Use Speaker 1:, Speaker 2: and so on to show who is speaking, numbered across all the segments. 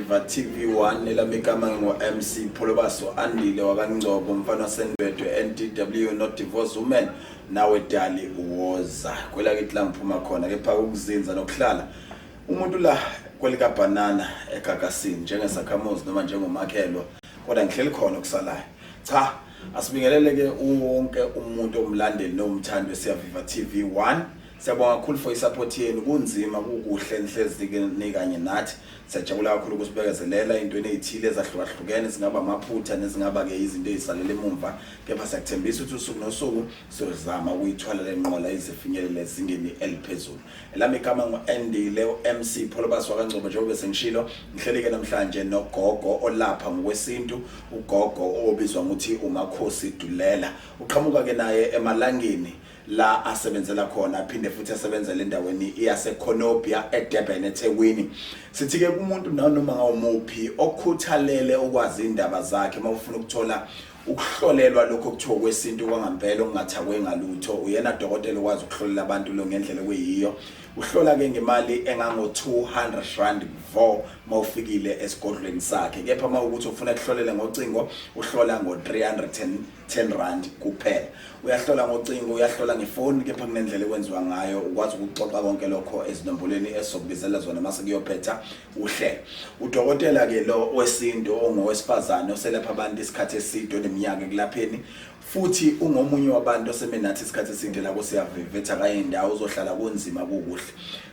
Speaker 1: Viva TV1 elamigama ngo-MC Pholobaso Andile wakangcobo mfana wasenbedwe NTW not divorce women nawe dali uwoza kwela kithi la ngiphuma khona kepha ukuzinza nokuhlala umuntu la kwelika banana eGagasini njengesakhamuzi noma njengomakhelwa kodwa ngihleli khona kusalayo cha asibingelele ke wonke umuntu omlandeli nomthando wesiya Viva TV1 siyabonga kakhulu for isupport yenu kunzima kukuhle enhlezi kanye nathi siyajabula kakhulu ukusibekezelela into ezithile ezahlukahlukene singaba amaphutha nezingaba ke izinto ezisalele emumva kepha siyakuthembisa ukuthi usuku nosuku sizama ukuyithwala lenqola izifinyelele ezingeni eliphezulu elami igama ngo-Andile MC Pholobaso wakangcobo njengoba besengishilo ngihleleke namhlanje nogogo olapha ngokwesintu ugogo obizwa ukuthi uMakhosi Dulela uqhamuka ke naye emalangeni la asebenzela khona aphinde futhi asebenzele endaweni yaseKonopia eDurban eThekwini sithi ke umuntu noma ngawumuphi okhuthalele okwazi indaba zakhe mawufuna ukuthola ukuhlolelwa lokho kuthiwa kwesintu kwangempela ongathakwe ngalutho uyena dokotela okwazi ukuhlolela abantu lo ngendlela kweyiyo uhlola ke ngemali engango 200 rand vo mawufikile esigodlweni sakhe kepha mawukuthi ufuna ukuhlolela ngocingo uhlola ngo 310 rand kuphela uyahlola ngocingo uyahlola ngefoni kepha kunendlela ekwenziwa ngayo ukwazi ukuxoxa konke lokho ezinombolweni esokubizela zona mase kuyophetha uhlelo udokotela ke lo wesintu ongowesifazane oselapha abantu isikhathi eside neminyaka kulapheni futhi ungomunye wabantu osemenathi isikhathi eside la kusiyavetha kaye indawo uzohlala kunzima kukuhle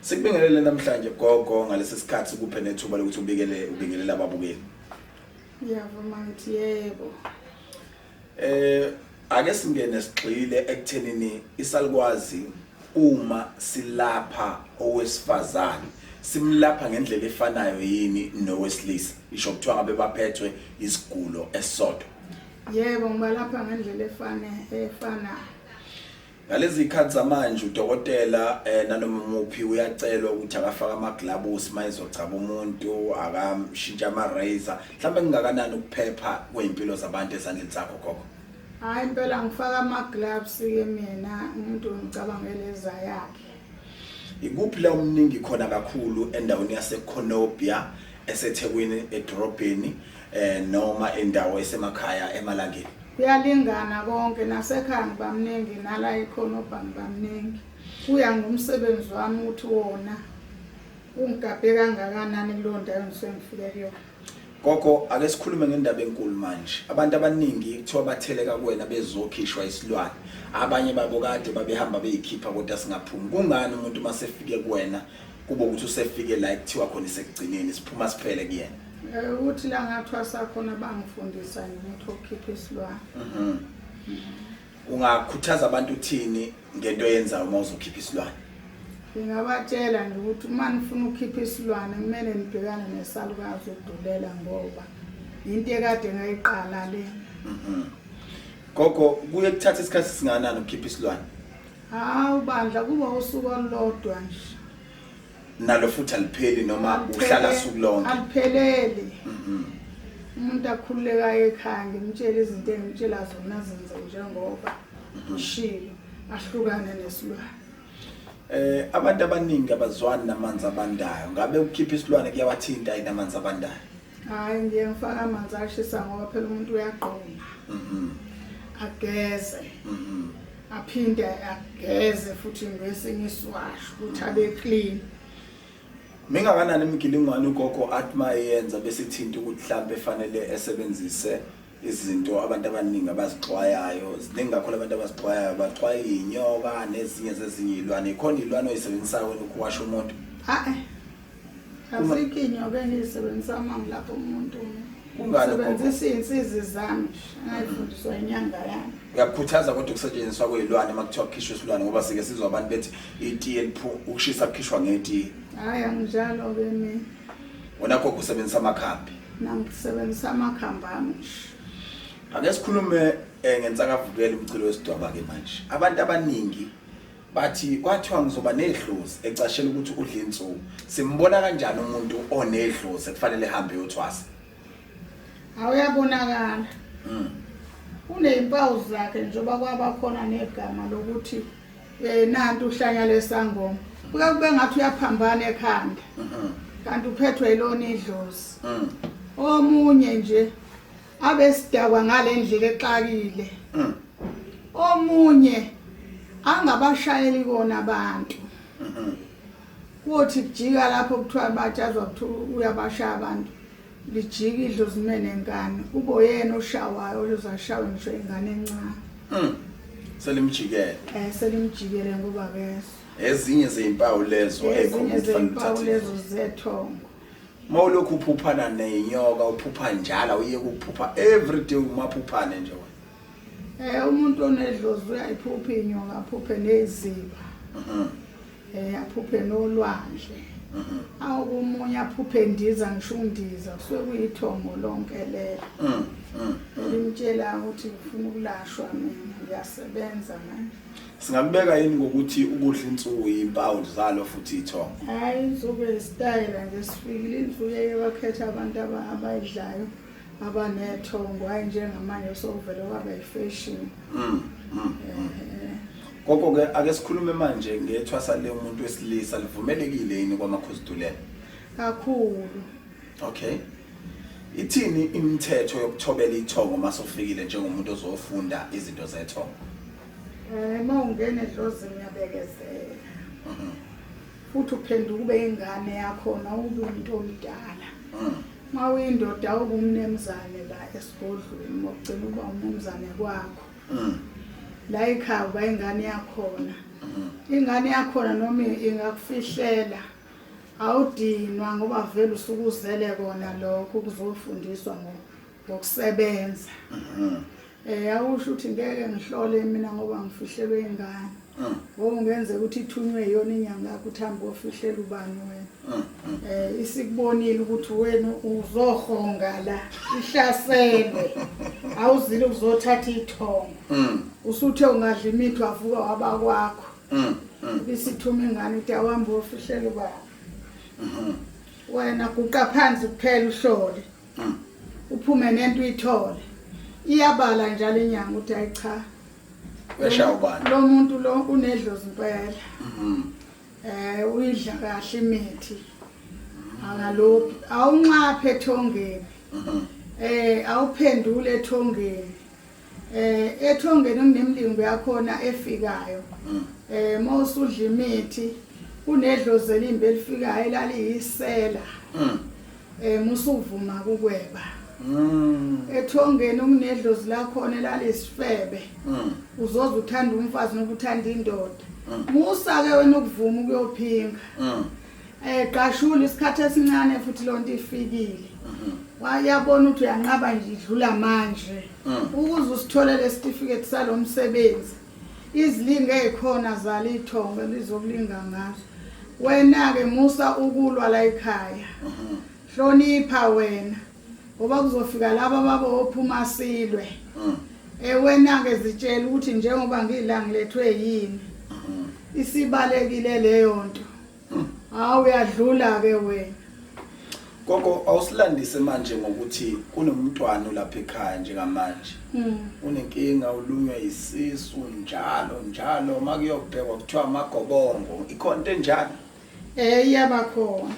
Speaker 1: sikubingelele namhlanje gogo ngalesi sikhathi kuphe nethuba lokuthi ubingelele ababukeli
Speaker 2: ngiyavuma ngithi yebo
Speaker 1: ake singene sigxile ekuthenini isalukwazi uma silapha owesifazane simlapha ngendlela efanayo yini nowesilisa isho kuthiwa ngabe baphethwe isigulo esodwa
Speaker 2: yebo ngibalapha ngendlela efanayo
Speaker 1: ngalezi ikhathi zamanje udokotela nanoma umuphi uyacelwa ukuthi akafaka amaglabusi mayizocaba umuntu akamshintsha ama-razor mhlawumbe kungakanani ukuphepha kwezimpilo zabantu esandleni sakho gogo
Speaker 2: hayi impela ngifaka ama-gloves ke mina umuntu ngicabangele yakhe
Speaker 1: ikuphi la umningi khona kakhulu endaweni yaseKonopia eseThekwini edorobheni noma endawo esemakhaya emalangeni
Speaker 2: kuyalingana konke nasekhaya ngibamningi nala eKonopia ngibamningi kuya ngomsebenzi wami ukuthi wona ungigabhe kangakanani kulo ndawo engifike kuyona
Speaker 1: gogo ake sikhulume ngendaba enkulu manje abantu abaningi kuthiwa batheleka kuwena bezokhishwa isilwane abanye babo kade babehamba beyikhipha kodwa singaphumi kungani umuntu masefike kuwena kuba ukuthi usefike la ekuthiwa khona isekugcineni siphuma siphele kuyena
Speaker 2: ukuthi la ngathwasa khona bangifundisa ukuthi ukukhipha isilwane
Speaker 1: ungakhuthaza abantu uthini ngento yenzayo uma uzokhipha isilwane
Speaker 2: ngingabatshela nje ukuthi uma nifuna ukukhipha isilwane kumele nibhekane nesalukazi ukudulela ngoba into ekade ngayiqala le
Speaker 1: gogo kuye kuthatha isikhathi singanani ukukhipha isilwane
Speaker 2: hawu bandla kuba usuku olulodwa nje
Speaker 1: nalo futhi alipheli noma uhlala suku lonke
Speaker 2: alipheleli umuntu akhululeka ekhaya ngimtshela izinto engimtshela zona zenze njengoba ushilo ahlukane nesilwane
Speaker 1: abantu abaningi abazwani namanzi abandayo ngabe ukukhipha isilwane kuyawathinta inamanzi abandayo
Speaker 2: hayi ngiye ngifaka amanzi ashisa ngoba phela umuntu uyaqoma ageze aphinde ageze futhi ngesinye iswasho ukuthi abe clean
Speaker 1: mingakanani imigilingwane ugogo athi mayenza bese thinta ukuthi mhlambe efanele esebenzise izinto abantu abaningi abazixwayayo ziningi kakhulu abantu abazixwayayo baxwaya inyoka nezinye zezinye izilwane ikhona izilwane oyisebenzisayo ukuwasha umuntu
Speaker 2: asikho inyoka engiyisebenzisa mangilapha umuntu ngisebenzisa izinsizi zami ngayifundiswa inyanga yami
Speaker 1: uyakukhuthaza kodwa ukusetshenziswa kwezilwane makuthiwa kukhishwa isilwane ngoba sike sizwa abantu bethi itiye ukushisa kukhishwa ngetiye
Speaker 2: hayi anginjalo ke mina
Speaker 1: wona gogo usebenzisa amakhambi
Speaker 2: nangisebenzisa amakhambi ami
Speaker 1: ake sikhulume ngensakavukela umcilo wesidwaba ke manje abantu abaningi bathi kwathiwa ngizoba nedlozi ecashela ukuthi udla insuku simbona kanjani umuntu onedlozi ekufanele ehambe yothwasa
Speaker 2: awuyabonakala unezimpawu zakhe njengoba kwaba khona negama lokuthi nanti uhlanya lesangoma kuke kube ngathi uyaphambana ekhanda kanti uphethwe ilona idlozi omunye nje abesidakwa ngalendlela exakile omunye angabashayeli kona abantu kuthi kujika lapho kuthiwa batshazwa ukuthi uyabashaya abantu lijika idlozi menengane kube yena oshawayo ozashaywa ngisho ingane encane
Speaker 1: selimjikele
Speaker 2: selimjikele ngoba keso
Speaker 1: ezinye zezimpawu lezo
Speaker 2: ezimpawu lezo zethongo
Speaker 1: mawulokhu uphuphana nenyoka uphupha njalo uye ukuphupha everyday umaphuphane nje
Speaker 2: umuntu onedlozi uyayiphupha inyoka aphuphe neziba aphuphe nolwandle awumunye aphuphe ndiza ngisho undiza kusuke kuyithongo lonke lelo limtshela ukuthi ufuna ukulashwa mina ngiyasebenza manje
Speaker 1: singabeka yini ngokuthi ukudla insuku impawu zalo futhi ithongo
Speaker 2: hayi zobe style nje sifikile insuku bakhetha abantu abayidlayo abanethongo hayi njengamanje sokuvela kwaba ifashion
Speaker 1: Koko ke ake sikhulume manje ngethwasa le umuntu wesilisa livumelekile yini kwamakhosidulelo
Speaker 2: kakhulu
Speaker 1: okay ithini imithetho yokuthobela ithongo masofikile njengomuntu ozofunda izinto zethongo
Speaker 2: mawungena edlozini uyabekezela futhi uphenduka ube ingane yakho na ube umuntu omdala mawuyindoda ube umnemzane la esigodlweni mokugcina uba umnemzane kwakho la ekhaya uba ingane yakhona ingane yakhona noma ingakufihlela awudinwa ngoba vele usukuzele kona lokho kuzofundiswa ngokusebenza awusho ukuthi ngeke ngihlole mina ngoba ngifihlelwe ingane ngokungenze ukuthi ithunywe yona inyanga yakho uthamba ofihlela ubani wena isikubonile ukuthi wena uzohonga la ihlaselwe awuzile uzothatha ithongo usuthe ungadla imithi wavuka wabakwakho bisithuma ingane ukuthi awambe ofihlela ubani wena guqa phansi kuphela uhlole uphume nento uyithole iyabala njalo inyanga ukuthi ayicha
Speaker 1: weshawubani
Speaker 2: lo muntu lo unedlozi impela uyidla kahle imithi akalophi awunqaphe ethongeni awuphendule ethongeni ethongeni kunemlingo yakhona efikayo mawusudla imithi kunedlozi elimbe elifikayo elaliyisela musuvuma kukweba ethongeni kunedlozi lakhona elalisifebe uzoza uthanda umfazi nokuthanda indoda musa ke wena ukuvuma ukuyophinga qashula isikhathi esincane futhi lonto ifikile wayabona ukuthi uyanqaba nje idlula manje ukuze usitholele certificate salomsebenzi izilinge ezikhona zala ithongo lizokulinga ngazo wena ke musa ukulwa la ekhaya hlonipha wena ngoba kuzofika laba babophuma silwe wena ke zitshela ukuthi njengoba ngilanga lethwe yini isibalekile leyo nto uyadlula ke wena
Speaker 1: Koko awusilandise manje ngokuthi kunomntwana lapha ekhaya njengamanje unenkinga ulunywa isisu njalo makuyobhekwa kuthiwa amagobongo ikhonto enjalo
Speaker 2: iyabakhona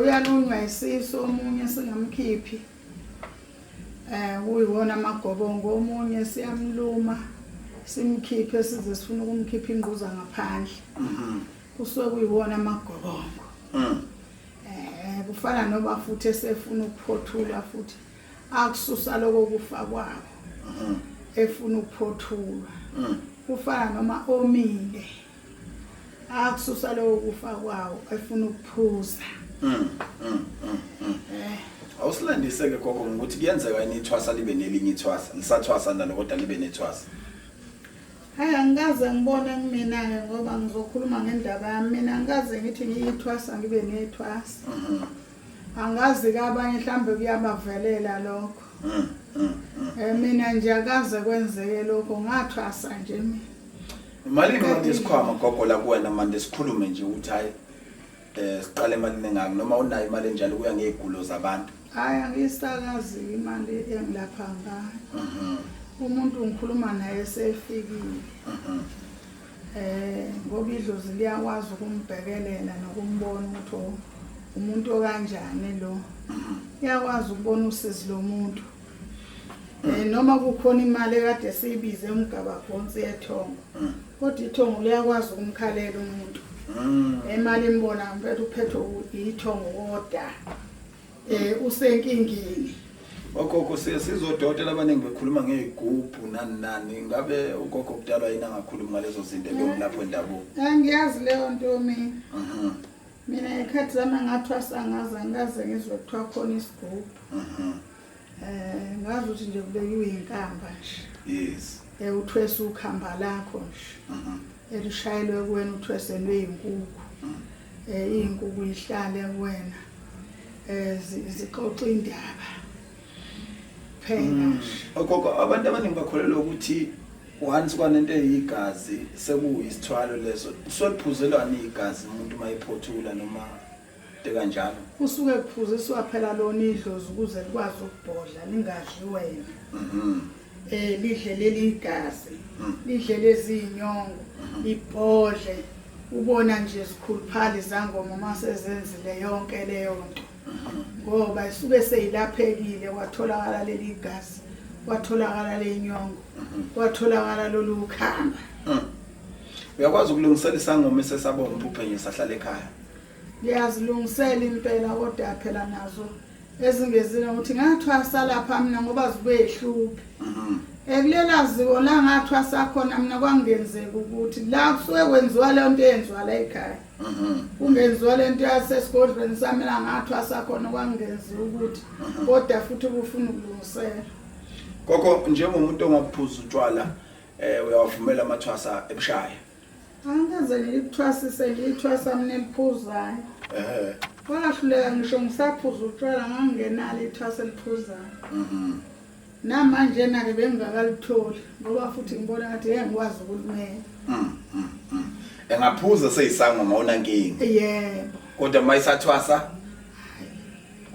Speaker 2: uyalunywa isisu omunye singamkhiphi uyiwona amagobongo omunye siyamluma simkhiphe size sifuna ukumkhipha inguza ngaphandle kusuke kuyiwona amagobongo kufana noba futhi esefuna ukuphothula futhi akususa lokho kufa kwabo efuna ukuphothulwa kufana noma omile akususa lokho kufa kwawo efuna ukuphuza
Speaker 1: awusilandise ke Koko ngokuthi kuyenzeka yini ithwasa libe nelinye ithwasa lisathwasa nalo kodwa libe nethwasa
Speaker 2: hayi angikaze ngibone mina ke ngoba ngizokhuluma ngendaba yami mina angikaze ngithi ngiyithwasa ngibe nethwasa angazi kabanye mhlambe kuyabavelela lokho mina nje akaze kwenzeke lokho ngathwasa nje mina
Speaker 1: imali manje isikhwama Gogo la kuwena manje sikhulume nje ukuthi hayi siqale imali nengaki noma unayo imali enjalo kuya ngezigulo zabantu
Speaker 2: hayi angisakazi imali engilapha ngayo umuntu ngikhuluma naye sefikile ngoba idlozi liyakwazi ukumbhekelela nokumbona ukuthi umuntu okanjani lo iyakwazi ukubona usizi lomuntu noma kukhona imali ekade siyibize umgaba phonsi yethongo kodwa ithongo liyakwazi ukumkhalela umuntu imali imbona mfethu uphethwe ithongo kodwa usenkingeni
Speaker 1: ogogo sizodokotela abaningi bekhuluma ngezigubhu nani ngabe ugogo kudalwa yini angakhuluma ngalezo zinto lapho endabuko
Speaker 2: angiyazi leyo nto mina ikhathi zami ngathwasa ngaze ngizwe kuthiwa khona isigubhu ngazi ukuthi nje kubekiwe inkamba nje
Speaker 1: yes
Speaker 2: uthwese ukhamba lakho nje elishayelwe kuwena uthweselwe inkukhu inkukhu ihlale kuwena zixoxa indaba phela
Speaker 1: ogogo abantu abaningi bakholelwa ukuthi once kwanento eyigazi sekuyisithwalo leso soliphuzelwana igazi umuntu mayiphothula noma kanjalo
Speaker 2: usuke kuphuziswa phela lona idlozi ukuze likwazi ukubhodla lingadli wena lidle leli igazi lidle lezi inyongo ibhodle ubona nje sikhuluphali zangoma mase zenzile yonke leyo nto ngoba isuke seyilaphekile watholakala leli igazi watholakala lenyongo watholakala lolu khamba
Speaker 1: uyakwazi ukulungisela isangoma esesabona umpuphenye sahlala ekhaya
Speaker 2: ngiyazilungisela impela kodwa phela nazo ezingezile ukuthi ngathwasa lapha mina ngoba zibehluphi ekulela ziko la ngathwasa khona mina kwangenzeka ukuthi la kusuke kwenziwa le nto eyenziwa la ekhaya kungenziwa le nto yasesigodlweni sami la ngathwasa khona kwangenziwa ukuthi kodwa futhi kufuna ukulungisela
Speaker 1: gogo njengomuntu ongaphuza utshwala uyawavumela amathwasa ebushaya
Speaker 2: angeze ngikuthwasise ngithwasa mina eliphuzayo kwahluleka ngisho ngisaphuza utshwala ngangenalo ithwasa eliphuzayo namanje nake bengakalitholi ngoba futhi ngibona ngathi ngikwazi ukulimela
Speaker 1: engaphuza seyisangoma unankingi
Speaker 2: yebo
Speaker 1: kodwa mayisathwasa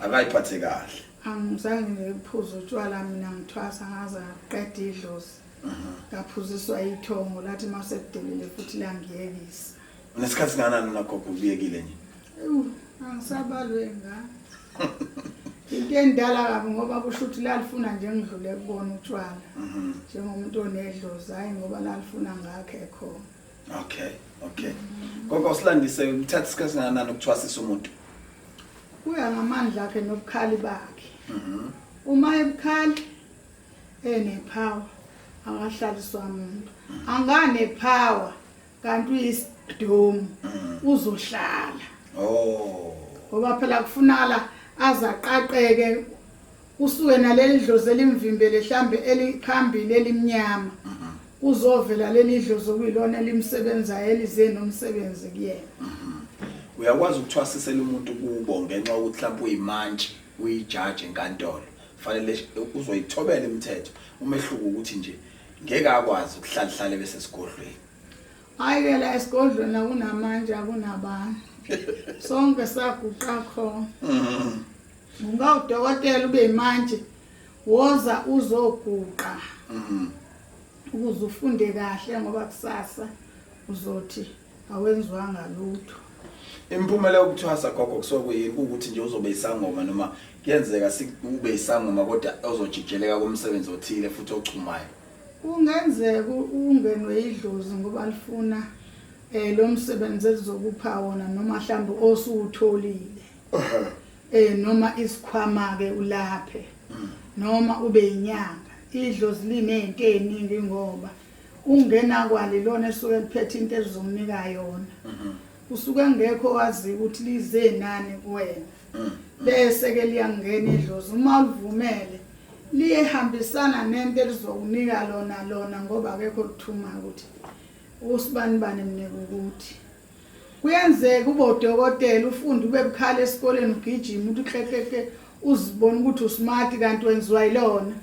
Speaker 1: akayiphathe kahle
Speaker 2: angizange ngiphuze utshwala mina ngithwasa ngaza qeda idlozi ngaphuziswa ithongo lathi mase kudelele futhi la ngiyekisa
Speaker 1: nesikhathi singanani nakho kubiyekile nje
Speaker 2: angisabalwe ngani into endala kabi ngoba kusho ukuthi lalifuna nje ngidlule kubona utshwala njengomuntu onedlozi hayi ngoba lalifuna ngakhe khona
Speaker 1: okay gogo silandise uthatha isikhathi singanani ukuthwasisa umuntu
Speaker 2: kuya ngamandla akhe nobukhali bakhe uma ebukhali enepower akahlaliswa umuntu angane power kanti uyisidomu uzohlala ngoba phela kufunala azaqaqeke usuke naleli dlozi elimvimbele mhlambe eliphambili elimnyama uzovela leli dlozi okuyilona elimsebenzayo elize nomsebenzi kuyena
Speaker 1: uyakwazi ukuthwasisela umuntu kubo ngenxa ukuthi mhlawumbe uyimantshi uyijaji enkantolo fanele uzoyithobela imithetho umehluko ukuthi nje ngeke akwazi ukuhlala bese sigodlweni
Speaker 2: hayi la esigodlweni akunamanje akunabani sonke saguqa khona ungawudokotela ube imanje woza uzoguqa ukuze ufunde kahle ngoba kusasa uzothi awenziwanga lutho
Speaker 1: impumela yokuthwasa gogo kusokuyi ukuthi nje uzobe isangoma noma kuyenzeka sikube isangoma kodwa ozojijeleka kumsebenzi othile futhi ochumayo
Speaker 2: kungenzeka ungenwe idlozi ngoba lifuna lo msebenzi ezokupha wona noma mhlawumbe osuwutholile noma isikhwama ke ulaphe noma ube inyanga idlozi linezinto eziningi ngoba ungena kwalilona esuke liphethe into ezizomnika yona usuke ngekho wazi ukuthi lize nani kuwena bese ke liyangena idlozi uma ulivumele liyehambisana nento elizokunika lona ngoba akekho kuthuma ukuthi usibani bani mnike ukuthi kuyenzeka ube udokotela ufunde ube bukhali esikoleni ugijima uthi klekleke uzibona ukuthi usmart kanti wenziwa yilona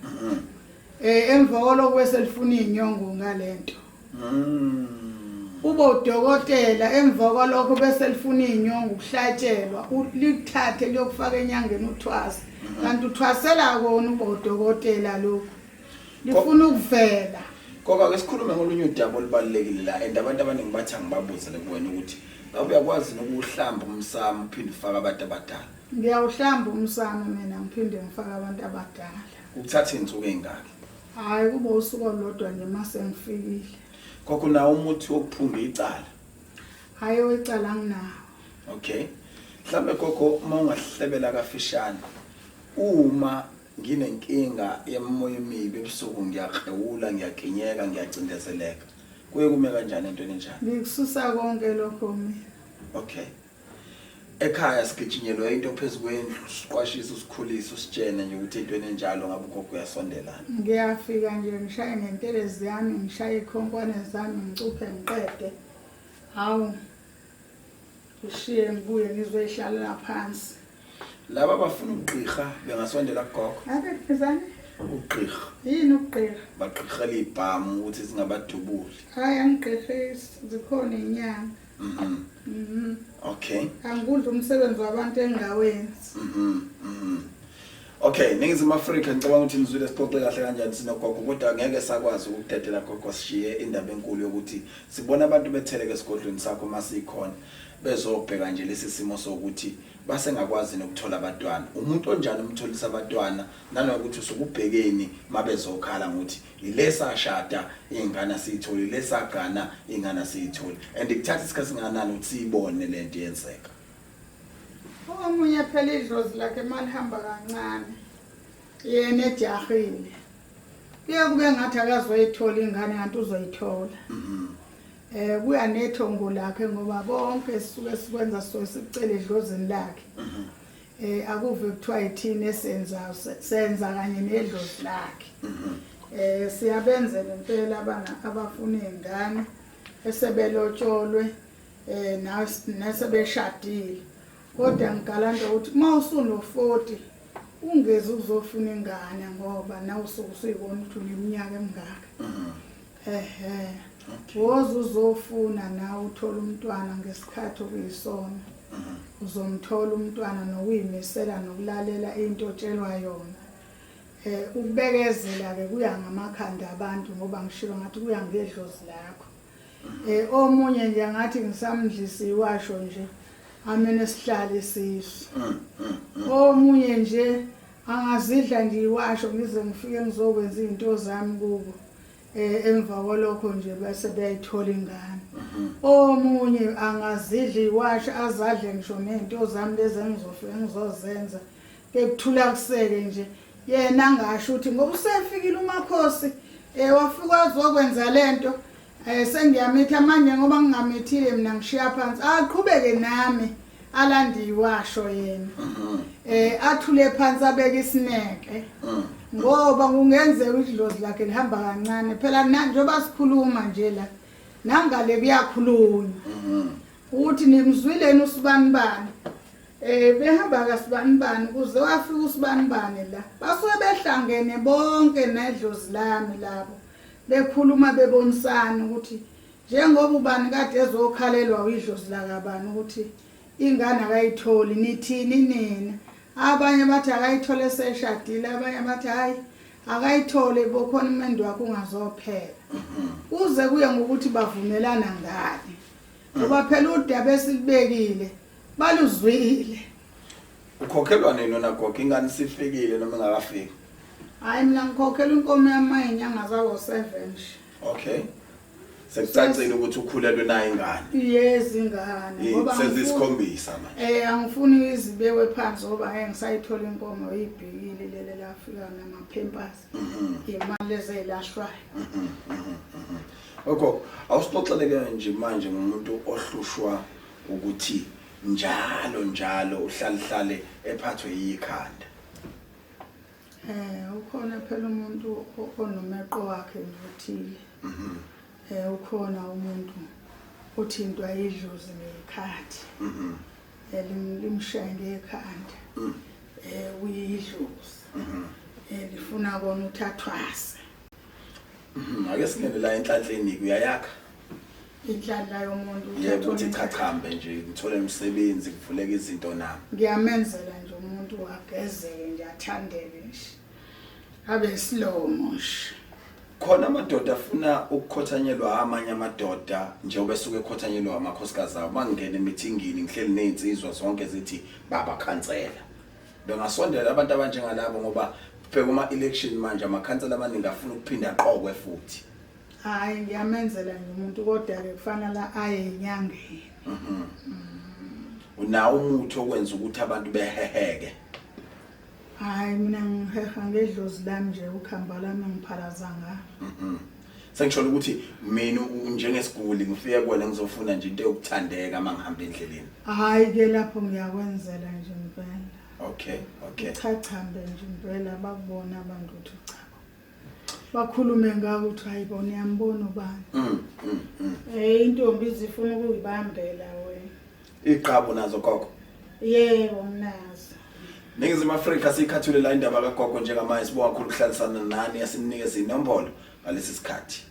Speaker 2: emva koloko bese lifuna inyongo ngalento ube udokotela emva kwalokho bese lifuna inyongo ukuhlatshelwa likuthathe liyokufaka enyangeni uthwasa kanti uthwasela kona ube udokotela lokho lifuna ukuvela
Speaker 1: ngoba ke sikhulume ngolunye udaba olubalekile la and abantu abaningi bathi angibabuze kuwena ukuthi Uyakwazi nokuhlamba umsamo uphinde ufake abantu abadala.
Speaker 2: Ngiyawuhlamba umsamo mina ngiphinde ngifake abantu abadala.
Speaker 1: Ukuthatha insuku ezingaki?
Speaker 2: Hayi kuba usuku olodwa nje mase ngifikile.
Speaker 1: Kokunawo umuthi wokuphunga icala.
Speaker 2: Hayi wecala nginawo.
Speaker 1: Okay. Mhlambe gogo uma ungahlebela kafishane. Uma nginenkinga yemoya emibi ebusuku ngiyakhewula, ngiyaginyeka, ngiyacindezeleka. Kuye kume kanjani entweni enjani?
Speaker 2: Ngikususa konke lokho mina.
Speaker 1: Okay. Ekhaya sigijinyelwe into phezulu kwendlu, siqwashisa usikhulisa usitshene nje ukuthi intweni enjalo ngabe gogo uyasondelana.
Speaker 2: Ngiyafika nje ngishaye ngentelezi yami, ngishaye ikhonkwane zami, ngicuphe ngiqede. Hawu. Ngishiye ngibuye ngizoyihlalela phansi.
Speaker 1: Laba abafuna ukugqirha bengasondela kugogo.
Speaker 2: Ake phezane.
Speaker 1: Ugqirha.
Speaker 2: Yini ukugqirha?
Speaker 1: Bagqirhela ibhamu ukuthi singabadubuli.
Speaker 2: Hayi angigqirhisi, zikhona inyanga.
Speaker 1: Okay.
Speaker 2: Angikudla umsebenzi wabantu engawenzi.
Speaker 1: Okay, Ningizimu Afrika ngicabanga ukuthi nizwile sixoxe kahle kanjani sinogogo kodwa ngeke sakwazi ukudedela gogo sishiye indaba enkulu yokuthi sibona abantu betheleke esigodlweni sakho masikhona bezobheka nje lesi simo sokuthi basengakwazi nokuthola abantwana. Umuntu onjani umtholisa abantwana nanokuthi usukubhekeni mabezokhala ngokuthi ilesa shada ingane siyitholi, lesagana ingane siyitholi. And ikuthatha isikhathi singanani ukuthi siyibone lento yenzeka.
Speaker 2: Omunye phela idlozi lakhe malihamba kancane. Yena ejahile. Kuye kube ngathi akazoyithola ingane kanti uzoyithola. Kuya nethongo lakhe ngoba bonke sisuke sikwenza sicela idlozini lakhe. Akuve kuthiwa yithini esenza senza kanye nedlozi lakhe. Siyabenzela impela abafuna izingane esebelotsholwe nasebeshadile. Kodwa ngigalanda ukuthi mawusuno 40 ungeze uzofuna ingane ngoba nawe usuyibona ukuthi uneminyaka emingaka. Woza uzofuna nawe uthola umntwana ngesikhathi okuyisona. Uzomthola umntwana nokuyimisela nokulalela into otshelwa yona. Ukubekezela ke kuya ngamakhanda abantu ngoba ngishilo ngathi kuya ngedlozi lakho. Omunye nje ngathi ngisamdlisa iwasho nje amene esihlale siso. Omunye nje angazidla nje iwasho ngize ngifike ngizokwenza izinto zami kubo. Emva kwalokho nje bese beyithola ingane. Omunye angazidla iwasho azadle ngisho nezinto zami lezi engizofika ngizozenza. Kekuthula kuseke nje yena angasho ukuthi ngoba usefikile uMakhosi wafika wazokwenza lento. Sengiyamitha manje ngoba ngingamithile mina ngishiya phansi aqhubeke nami alandi iwasho yena. Athule phansi abeke isineke. Ngoba kungenzeka idlozi lakhe lihamba kancane phela njengoba sikhuluma nje la nangale kuyakhulunywa. Ukuthi nimzwileni usibanibani. Behamba kasibanibani kuze wafika usibanibani la. Basuke behlangene bonke nedlozi lami labo. Bekhuluma bebonisana ukuthi njengoba ubani kade ezokhalelwa uyidlozi lakabani ukuthi ingane akayitholi nithini nina. Abanye bathi akayithole seshadile, abanye bathi hayi akayithole bokhona umendo wakhe ungazophela. Kuze kuye ngokuthi bavumelana ngani. Ngoba phela udaba esilibekile baluzwile.
Speaker 1: Ukhokhelwa nini nona gogo ingane sifikile noma engakafiki?
Speaker 2: Hayi mina ngikhokhela inkomo yami inyanga zawo 7 nje.
Speaker 1: Okay. Sekucacile ukuthi ukhulelwe nayo ingane.
Speaker 2: Yes ingane
Speaker 1: ngoba sezisikhombisa manje.
Speaker 2: Angifuni izibewe phansi ngoba ngeke ngisayithola inkomo oyibhekile lele lafika namaphempasi. Imali ezelahlwayo.
Speaker 1: Okay, awusixoxeleke nje manje ngomuntu ohlushwa ukuthi njalo uhlale ephathwe yikhanda.
Speaker 2: Ukhona phela umuntu onomeqo wakhe nje. Ukhona umuntu uthintwa idlozi ngekhathi. Limshaye ngekhanda. Uyidlozi. Lifuna kona uthathwase.
Speaker 1: Ake singene la enhlanhleni uyayakha.
Speaker 2: Inhlanhla yomuntu
Speaker 1: yebo uthi chachambe nje ngithole umsebenzi kuvuleka izinto nami.
Speaker 2: Ngiyamenzela nje umuntu wagezeke nje athandeke nje. Abe slow mosh.
Speaker 1: khona amadoda afuna ukukhothanyelwa amanye amadoda njengoba esuke ekhothanyelwa amakhosikazi abo mangena emithingini ngihleli nezinsizwa zonke zithi baba khansela bengasondela abantu abanjengalabo ngoba phela uma election manje amakhansela amaningi afuna ukuphinda aqokwe futhi.
Speaker 2: Hayi ngiyamenzela nje umuntu kodwa ke kufanele aye enyangeni.
Speaker 1: Unawo umuthi okwenza ukuthi abantu beheheke.
Speaker 2: Hayi mina ngiheha ngedlozi lami nje ukhamba lami ngiphalaza ngalo.
Speaker 1: Sengisholo ukuthi mina njengesiguli ngifike kuwena ngizofuna nje into yokuthandeka mangihamba endleleni.
Speaker 2: Hayi ke lapho ngiyakwenzela nje impela.
Speaker 1: Okay.
Speaker 2: Chachambe nje impela bakubona abantu ukuthi cha. Bakhulume ngako ukuthi hayibona uyambona ubani. Intombi izifuna ukuyibambela wena.
Speaker 1: Iqhabo nazo gogo.
Speaker 2: Yebo nginazo.
Speaker 1: Ningizimu Afrika sikhathule la indaba kagogo njengamanje sibonga kakhulu ukuhlalisana nani yasinikeza inombolo ngalesi sikhathi.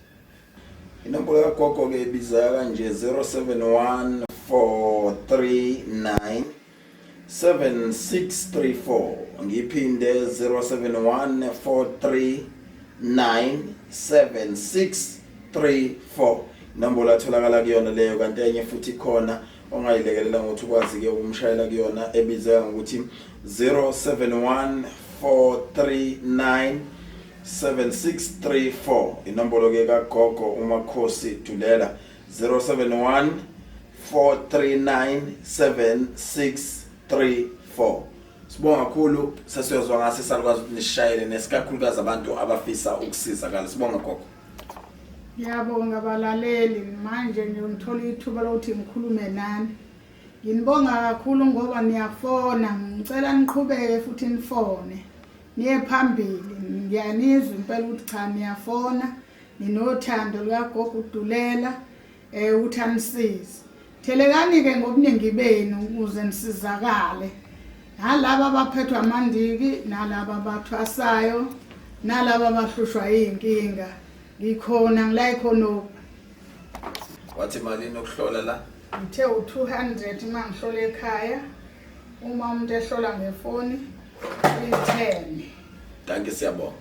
Speaker 1: Inombolo kagogo ke ibiza kanje 071439 7634 ngiphinde 0714397634 inombolo atholakala kuyona leyo kanti enye futhi khona ongayilekelela ngokuthi ukwazi ke ukumshayela kuyona ebizeka ngokuthi 0714397634 inombolo ke kagogo uMakhosi Dulela 0714397634. Sibonga kakhulu sesiyozwa ngase salukwazi ukunishayele nesikakhulukazi abantu abafisa ukusizakala. Sibonga gogo.
Speaker 2: Ngiyabonga balaleli manje ngiyothola ithuba lokuthi ngikhulume nani. Nginibonga kakhulu ngoba niyafona ngicela niqhubeke futhi nifone. Niye phambili ngiyanizwa impela ukuthi cha niyafona ninothando likagogo uDulela uthi anisize. Thelekani ke ngobuningi benu ukuze nisizakale. Nalabo abaphethwe amandiki nalabo abathwasayo nalabo abahlushwa yinkinga. Ngikhona ngila ikhono.
Speaker 1: Wathi imali nokuhlola la?
Speaker 2: Ngithe u200 mangihlola ekhaya. Uma umuntu ehlola ngefoni 10.
Speaker 1: Danke siyabonga.